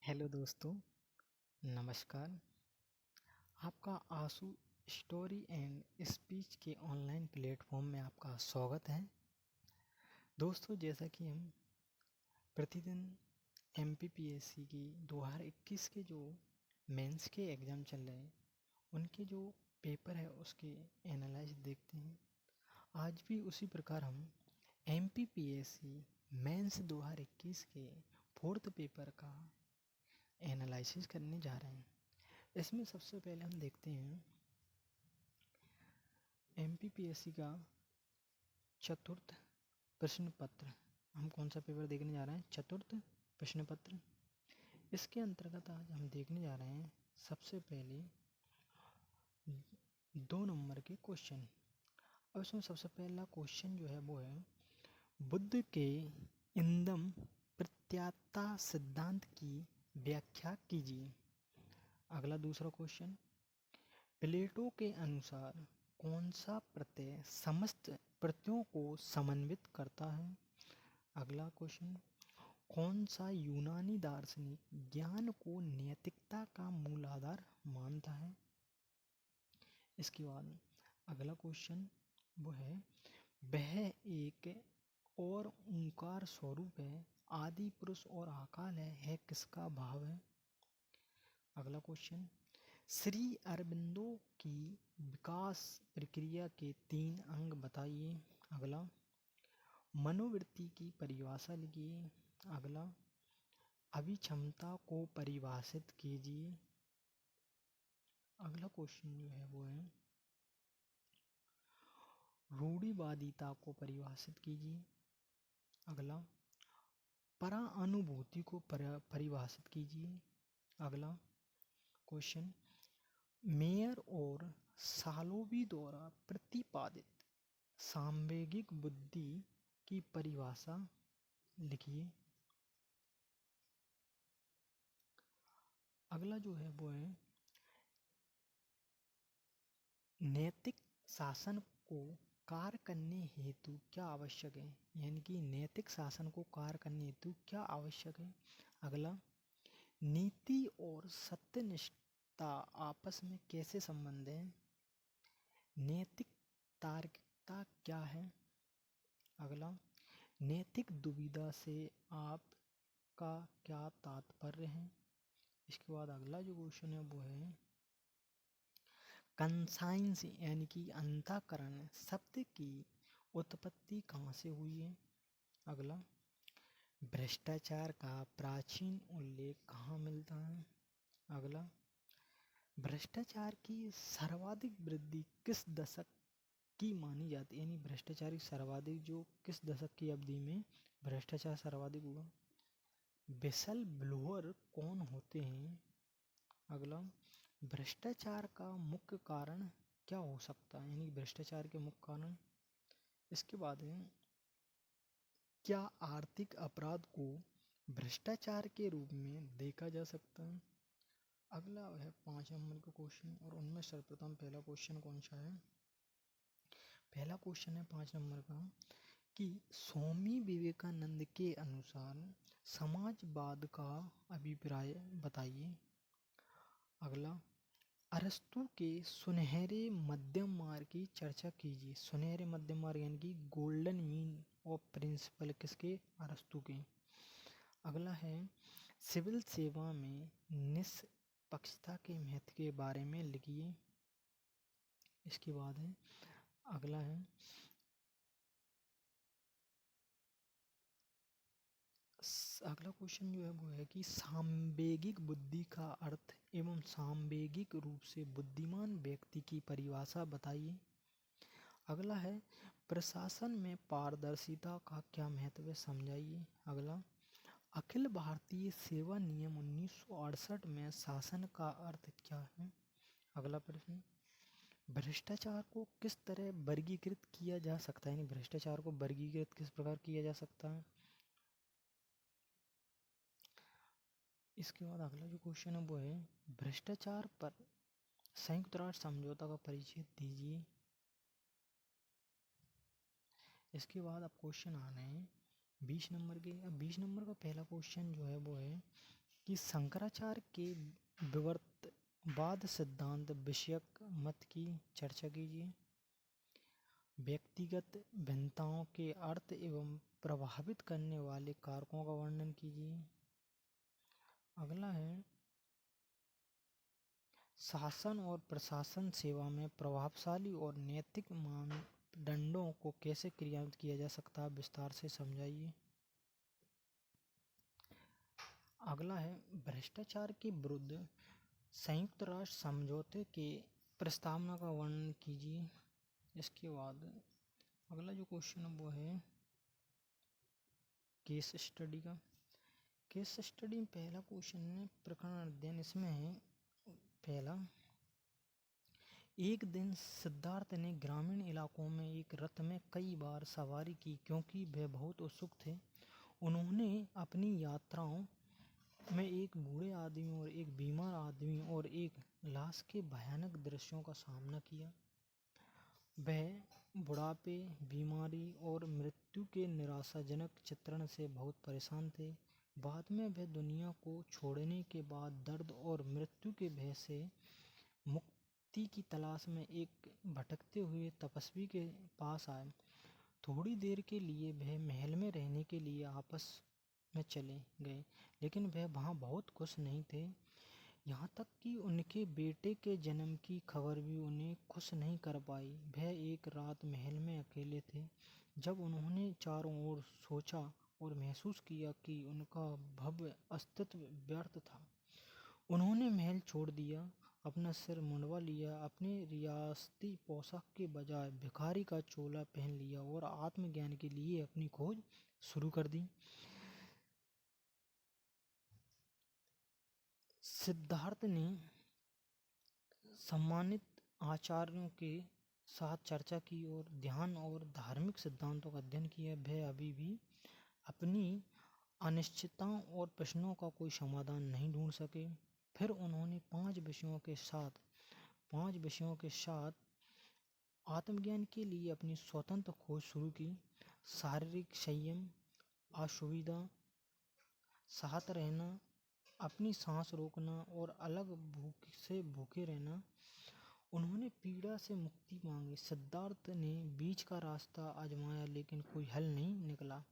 Hello दोस्तों, नमस्कार। आपका आंसू स्टोरी एंड स्पीच के ऑनलाइन प्लेटफॉर्म में आपका स्वागत है। दोस्तों, जैसा कि हम प्रतिदिन एमपीपीएससी की 2021 के जो मेंस के एग्ज़ाम चल रहे हैं उनके जो पेपर है उसके एनालाइज देखते हैं। आज भी उसी प्रकार हम एमपीपीएससी मेंस 2021 के फोर्थ पेपर का एनालिसिस करने जा रहे हैं। इसमें सबसे पहले हम देखते हैं एमपीपीएससी का चतुर्थ प्रश्न पत्र। हम कौन सा पेपर देखने जा रहे हैं? चतुर्थ प्रश्न पत्र। इसके अंतर्गत आज हम देखने जा रहे हैं सबसे पहले 2 नंबर के क्वेश्चन। अब इसमें सबसे पहला क्वेश्चन जो है वो है, बुद्ध के इंदम प्रत्यात्ता सिद्धांत की व्याख्या कीजिए। अगला दूसरा क्वेश्चन, प्लेटो के अनुसार कौन सा प्रत्यय समस्त प्रत्ययों को समन्वित करता है? अगला क्वेश्चन, कौन सा यूनानी दार्शनिक ज्ञान को नैतिकता का मूल आधार मानता है? इसके बाद अगला क्वेश्चन वो है, वह एक और ओंकार स्वरूप है, आदि पुरुष और आकाल है किसका भाव है? अगला क्वेश्चन, श्री अरबिंदो की विकास प्रक्रिया के 3 अंग बताइए। अगला, मनोवृत्ति की परिभाषा लिखिए। अगला, अभिक्षमता को परिभाषित कीजिए। अगला क्वेश्चन जो है वो है, रूढ़िवादिता को परिभाषित कीजिए। अगला, परानुभूति को परिभाषित कीजिए। अगला क्वेश्चन, मेयर और सालोवी द्वारा प्रतिपादित सांवेगिक बुद्धि की परिभाषा लिखिए। अगला जो है वो है, नैतिक शासन को कार्य करने हेतु क्या आवश्यक है? यानी कि नैतिक शासन को कार्य करने हेतु क्या आवश्यक है? अगला, नीति और सत्यनिष्ठता आपस में कैसे संबंध है? नैतिक तार्किकता क्या है? अगला, नैतिक दुविधा से आपका क्या तात्पर्य है? इसके बाद अगला जो क्वेश्चन है वो है, कंसाइंस यानी कि अंतःकरण शब्द की उत्पत्ति कहाँ से हुई है? अगला, भ्रष्टाचार का प्राचीन उल्लेख कहाँ मिलता है? अगला, भ्रष्टाचार की सर्वाधिक वृद्धि किस दशक की मानी जाती है? यानी भ्रष्टाचार की सर्वाधिक जो किस दशक की अवधि में भ्रष्टाचार सर्वाधिक हुआ? विसल ब्लोअर कौन होते हैं? अगला, भ्रष्टाचार का मुख्य कारण क्या हो सकता है? यानी भ्रष्टाचार के मुख्य कारण। इसके बाद है, क्या आर्थिक अपराध को भ्रष्टाचार के रूप में देखा जा सकता है? अगला है 5 नंबर का क्वेश्चन, और उनमें सर्वप्रथम पहला क्वेश्चन कौन सा है? पहला क्वेश्चन है 5 नंबर का कि स्वामी विवेकानंद के अनुसार समाजवाद का अभिप्राय बताइए। अगला, अरस्तु के सुनहरे मध्यम मार्ग की चर्चा कीजिए। सुनहरे मध्यम मार्ग यानी कि गोल्डन मीन ऑफ प्रिंसिपल किसके? अरस्तु के। अगला है, सिविल सेवा में निष्पक्षता के महत्व के बारे में लिखिए। इसके बाद है, अगला है, अगला क्वेश्चन जो है वो है कि सांवेगिक बुद्धि का अर्थ एवं सांवेगिक रूप से बुद्धिमान व्यक्ति की परिभाषा बताइए। अगला है, प्रशासन में पारदर्शिता का क्या महत्व है समझाइए। अगला, अखिल भारतीय सेवा नियम 1968 में शासन का अर्थ क्या है? अगला प्रश्न, भ्रष्टाचार को किस तरह वर्गीकृत किया जा सकता है? यानी भ्रष्टाचार को वर्गीकृत किस प्रकार किया जा सकता है? इसके बाद अगला जो क्वेश्चन है वो है, भ्रष्टाचार पर संयुक्त राष्ट्र समझौता का परिचय दीजिए। इसके बाद अब क्वेश्चन आ रहे हैं 20 नंबर के। अब 20 नंबर का पहला क्वेश्चन जो है वो है कि शंकराचार्य के विवर्तवाद सिद्धांत विषयक मत की चर्चा कीजिए। व्यक्तिगत भिन्नताओं के अर्थ एवं प्रभावित करने वाले कारकों का वर्णन कीजिए। अगला है शासन और प्रशासन सेवा में प्रभावशाली और नैतिक मानदंडों को कैसे क्रियान्वित किया जा सकता है, विस्तार से समझाइए। अगला है भ्रष्टाचार के विरुद्ध संयुक्त राष्ट्र समझौते के प्रस्तावना का वर्णन कीजिए। इसके बाद अगला जो क्वेश्चन है वो है केस स्टडी का। केस स्टडी में पहला क्वेश्चन है प्रकरण अध्ययन। इसमें है पहला, एक दिन सिद्धार्थ ने ग्रामीण इलाकों में एक रथ में कई बार सवारी की क्योंकि वे बहुत उत्सुक थे। उन्होंने अपनी यात्राओं में एक बूढ़े आदमी और एक बीमार आदमी और एक लाश के भयानक दृश्यों का सामना किया। वह बुढ़ापे, बीमारी और मृत्यु के निराशाजनक चित्रण से बहुत परेशान थे। बाद में वे दुनिया को छोड़ने के बाद दर्द और मृत्यु के भय से मुक्ति की तलाश में एक भटकते हुए तपस्वी के पास आए। थोड़ी देर के लिए वह महल में रहने के लिए आपस में चले गए, लेकिन वह वहाँ बहुत खुश नहीं थे। यहाँ तक कि उनके बेटे के जन्म की खबर भी उन्हें खुश नहीं कर पाई। वह एक रात महल में अकेले थे जब उन्होंने चारों ओर सोचा और महसूस किया कि उनका भव्य अस्तित्व व्यर्थ था। उन्होंने महल छोड़ दिया, अपना सिर मुंडवा लिया, अपने रियासती पोशाक के बजाय भिखारी का चोला पहन लिया और आत्मज्ञान के लिए अपनी खोज शुरू कर दी। सिद्धार्थ ने सम्मानित आचार्यों के साथ चर्चा की और ध्यान और धार्मिक सिद्धांतों का अध्ययन किया। वह अभी भी अपनी अनिश्चितताओं और प्रश्नों का कोई समाधान नहीं ढूंढ सके। फिर उन्होंने 5 विषयों के साथ आत्मज्ञान के लिए अपनी स्वतंत्र खोज शुरू की। शारीरिक संयम, असुविधा, साथ रहना, अपनी सांस रोकना और अलग से भूखे रहना। उन्होंने पीड़ा से मुक्ति मांगी। सिद्धार्थ ने बीच का रास्ता आजमाया लेकिन कोई हल नहीं निकला।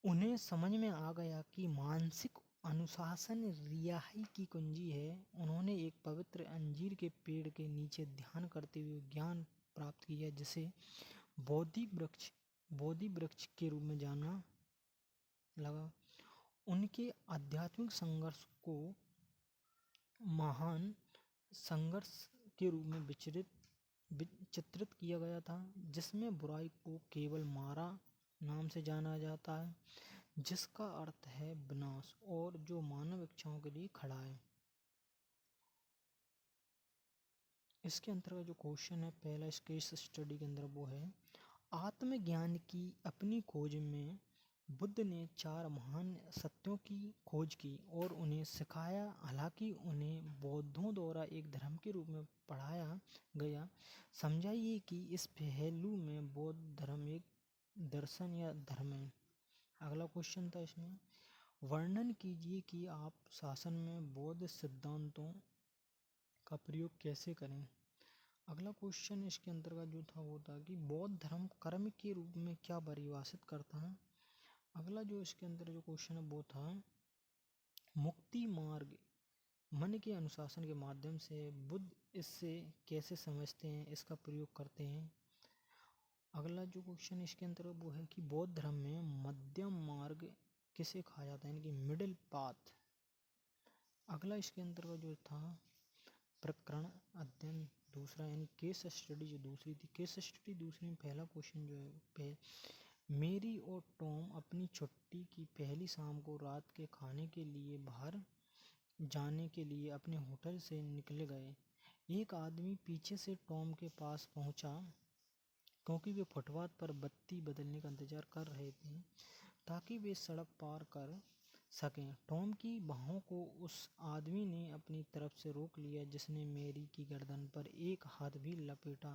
उन्हें समझ में आ गया कि मानसिक अनुशासन रिहाई की कुंजी है। उन्होंने एक पवित्र अंजीर के पेड़ के नीचे ध्यान करते हुए ज्ञान प्राप्त किया, जिसे बोधि वृक्ष के रूप में जाना लगा। उनके आध्यात्मिक संघर्ष को महान संघर्ष के रूप में चित्रित किया गया था, जिसमें बुराई को केवल मारा नाम से जाना जाता है, जिसका अर्थ है विनाश, और जो मानव इच्छाओं के लिए खड़ा है। इसके अंतर्गत जो क्वेश्चन है पहला इस केस स्टडी के अंदर वो है, आत्मज्ञान की अपनी खोज में बुद्ध ने 4 महान सत्यों की खोज की और उन्हें सिखाया। हालांकि उन्हें बौद्धों द्वारा एक धर्म के रूप में पढ़ाया गया। समझाइए कि इस पहलू में बौद्ध धर्म एक दर्शन या धर्म है। अगला क्वेश्चन था इसमें, वर्णन कीजिए कि आप शासन में बौद्ध सिद्धांतों का प्रयोग कैसे करें। अगला क्वेश्चन इसके अंतर्गत जो था वो था कि बौद्ध धर्म कर्म के रूप में क्या परिभाषित करता है। अगला जो इसके अंदर जो क्वेश्चन है वो था, मुक्ति मार्ग मन के अनुशासन के माध्यम से बुद्ध इससे कैसे समझते हैं, इसका प्रयोग करते हैं। अगला जो क्वेश्चन इसके अंतर्गत वो है कि बौद्ध धर्म में मध्यम मार्ग किसे कहा जाता है, यानी कि मिडिल पाथ। अगला इसके अंतर्गत जो था प्रकरण अध्ययन दूसरा, यानी केस स्टडी जो दूसरी थी। केस स्टडी दूसरी में पहला क्वेश्चन जो है, मेरी और टॉम अपनी छुट्टी की पहली शाम को रात के खाने के लिए बाहर जाने के लिए अपने होटल से निकल गए। एक आदमी पीछे से टॉम के पास पहुंचा क्योंकि वे फुटपाथ पर बत्ती बदलने का इंतजार कर रहे थे ताकि वे सड़क पार कर सकें। टॉम की बाहों को उस आदमी ने अपनी तरफ से रोक लिया जिसने मैरी की गर्दन पर एक हाथ भी लपेटा।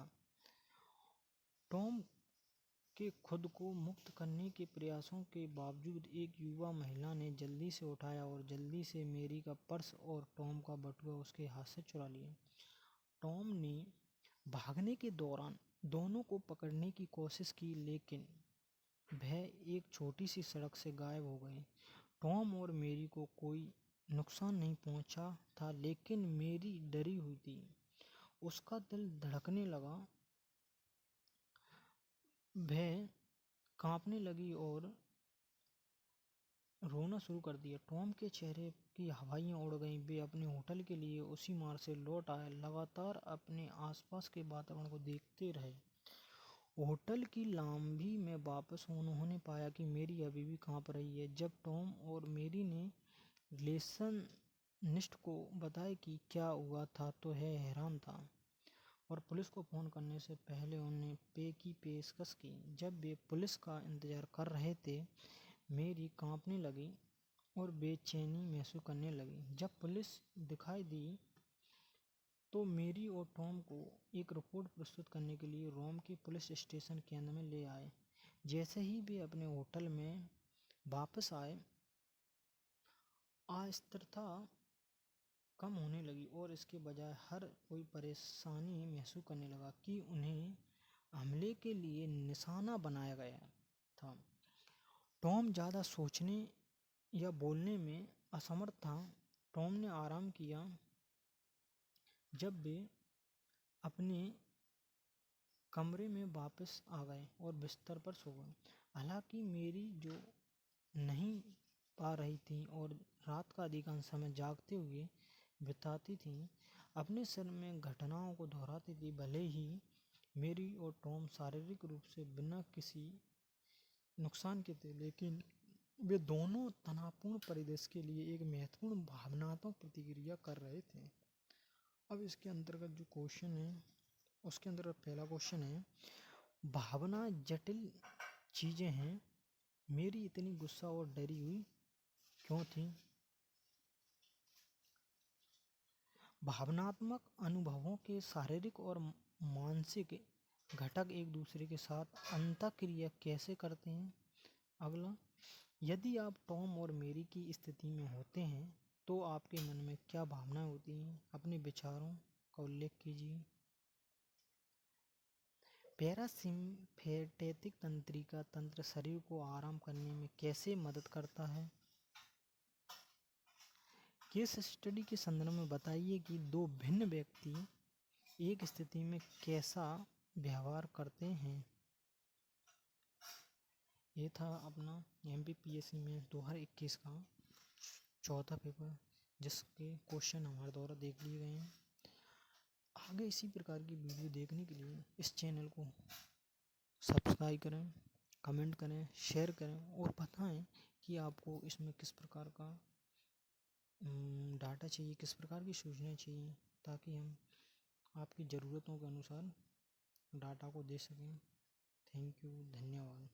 टॉम कि खुद को मुक्त करने के प्रयासों के बावजूद एक युवा महिला ने जल्दी से उठाया और जल्दी से मेरी का पर्स और टॉम का बटुआ उसके हाथ से चुरा लिया। टॉम ने भागने के दौरान दोनों को पकड़ने की कोशिश की, लेकिन वह एक छोटी सी सड़क से गायब हो गए। टॉम और मेरी को कोई नुकसान नहीं पहुंचा था, लेकिन मेरी डरी हुई थी। उसका दिल धड़कने लगा, वह कांपने लगी और रोना शुरू कर दिया। टॉम के चेहरे की हवाइयाँ उड़ गईं। वे अपने होटल के लिए उसी मार्ग से लौट आए, लगातार अपने आसपास के वातावरण को देखते रहे। होटल की लॉबी में वापस उन्होंने पाया कि मेरी अभी भी कांप रही है। जब टॉम और मेरी ने रिलेशनिस्ट को बताया कि क्या हुआ था तो वह हैरान था और पुलिस को फ़ोन करने से पहले उन्हें पे की पेशकश की। जब वे पुलिस का इंतज़ार कर रहे थे, मेरी कांपने लगी और बेचैनी महसूस करने लगी। जब पुलिस दिखाई दी तो मेरी और टॉम को एक रिपोर्ट प्रस्तुत करने के लिए रोम के पुलिस स्टेशन केंद्र में ले आए। जैसे ही वे अपने होटल में वापस आए, अस्थिरता कम होने लगी और इसके बजाय हर कोई परेशानी महसूस करने लगा कि उन्हें हमले के लिए निशाना बनाया गया था। टॉम ज़्यादा सोचने या बोलने में असमर्थ था। टॉम ने आराम किया जब वे अपने कमरे में वापस आ गए और बिस्तर पर सो गए। हालांकि मेरी जो नहीं पा रही थी और रात का अधिकांश समय जागते हुए बिताती थी, अपने सिर में घटनाओं को दोहराती थी। भले ही मेरी और टॉम शारीरिक रूप से बिना किसी नुकसान के थे, लेकिन वे दोनों तनावपूर्ण परिदृश्य के लिए एक महत्वपूर्ण भावनात्मक प्रतिक्रिया कर रहे थे। अब इसके अंतर्गत जो क्वेश्चन है, उसके अंतर्गत पहला क्वेश्चन है, भावना जटिल चीज़ें हैं, मेरी इतनी गुस्सा और डरी हुई क्यों थी? भावनात्मक अनुभवों के शारीरिक और मानसिक घटक एक दूसरे के साथ अंतःक्रिया कैसे करते हैं? अगला, यदि आप टॉम और मेरी की स्थिति में होते हैं तो आपके मन में क्या भावनाएं होती हैं? अपने विचारों का उल्लेख कीजिए। पैरासिम्पैथेटिक तंत्रिका तंत्र शरीर को आराम करने में कैसे मदद करता है? केस स्टडी के संदर्भ में बताइए कि दो भिन्न व्यक्ति एक स्थिति में कैसा व्यवहार करते हैं। ये था अपना MPPSC में 2021 का चौथा पेपर, जिसके क्वेश्चन हमारे द्वारा देख लिए गए हैं। आगे इसी प्रकार की वीडियो देखने के लिए इस चैनल को सब्सक्राइब करें, कमेंट करें, शेयर करें और बताएं कि आपको इसमें किस प्रकार का डाटा चाहिए, किस प्रकार की सूचनाएं चाहिए, ताकि हम आपकी ज़रूरतों के अनुसार डाटा को दे सकें। थैंक यू, धन्यवाद।